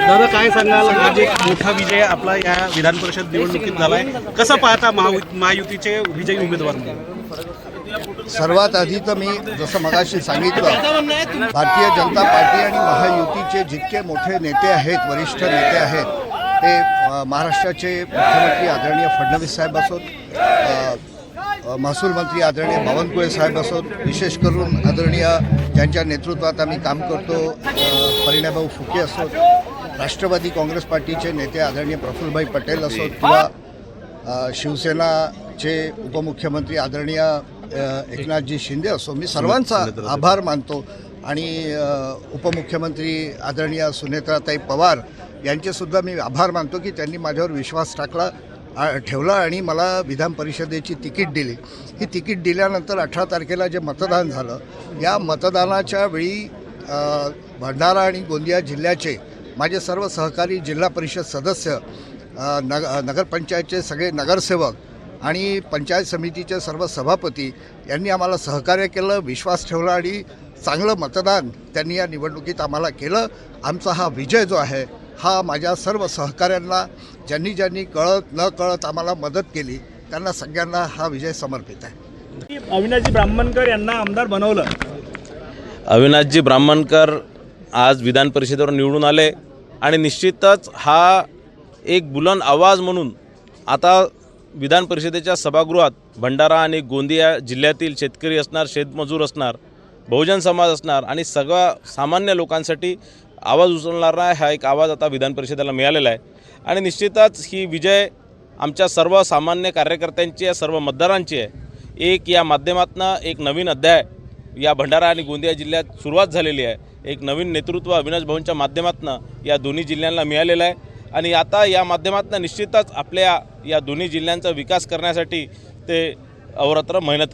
दादा काय सांगाल, आज एक मोठा विजय आपला या विधान परिषद निवडणुकीत झालाय, कसं पाहता महायुतीचे विजयी उमेदवार? सर्वात आधी तर मी जसं मगाशी सांगितलं, भारतीय जनता पार्टी आणि महायुतीचे जितके मोठे नेते आहेत, वरिष्ठ नेते आहेत, ते महाराष्ट्राचे मुख्यमंत्री आदरणीय फडणवीस साहेब असोत, महसूल मंत्री आदरणीय बावनकुळे साहेब असोत, विशेष करून आदरणीय ज्यांच्या नेतृत्वात आम्ही काम करतो परिणयभाऊ फुके असोत, राष्ट्रवादी काँग्रेस पार्टीचे नेते आदरणीय प्रफुल्लभाई पटेल असोत, किंवा शिवसेनाचे उपमुख्यमंत्री आदरणीय एकनाथजी शिंदे असो, मी सर्वांचा आभार मानतो. आणि उपमुख्यमंत्री आदरणीय सुनेत्राताई पवार यांचेसुद्धा मी आभार मानतो की त्यांनी माझ्यावर विश्वास ठेवला आणि मला विधान परिषदेची तिकीट दिली. ही तिकीट दिल्यानंतर 18 तारखेला जे मतदान झालं, या मतदानाच्या वेळी भंडारा आणि गोंदिया जिल्ह्याचे माझे सर्व सहकारी जिल्हा परिषद सदस्य, नगरपंचायतचे सगळे नगरसेवक आणि पंचायत समितीचे सर्व सभापती यांनी आम्हाला सहकार्य केलं, विश्वास ठेवला आणि चांगलं मतदान त्यांनी या निवडणुकीत आम्हाला केलं. आमचा हा विजय जो आहे हा माझ्या सर्व सहकाऱ्यांना, ज्यांनी ज्यांनी कळत न कळत आम्हाला मदत केली, त्यांना सगळ्यांना हा विजय समर्पित आहे. अविनाशजी ब्राह्मणकर यांना आमदार बनवलं. अविनाशजी ब्राह्मणकर आज विधान परिषदेवर निवडून आले आणि निश्चितच हा एक बुलंद आवाज म्हणून आता विधान परिषदेच्या सभागृहात भंडारा आणि गोंदिया जिल्ह्यातील शेतकरी असणार, शेतमजूर असणार, बहुजन समाज असणार आणि सगळ्या सामान्य लोकांसाठी आवाज उचलणारा हा एक आवाज आता विधान परिषदेला मिळालेला आहे. आणि निश्चितच ही विजय आमच्या सर्व सामान्य कार्यकर्त्यांची आहे, सर्व मतदारांची आहे. एक या माध्यमातून एक नवीन अध्याय या भंडारा आणि गोंदिया जिल्ह्यात सुरुवात झालेली आहे. एक नवीन नेतृत्व अविनाश भाऊंच्या माध्यमातून या दोन्ही जिल्ह्यांना मिळालेलं आहे. आणि आता या माध्यमातून निश्चितच आपल्या या दोन्ही जिल्ह्यांचा विकास करण्यासाठी ते अहोरात्र मेहनत करतात.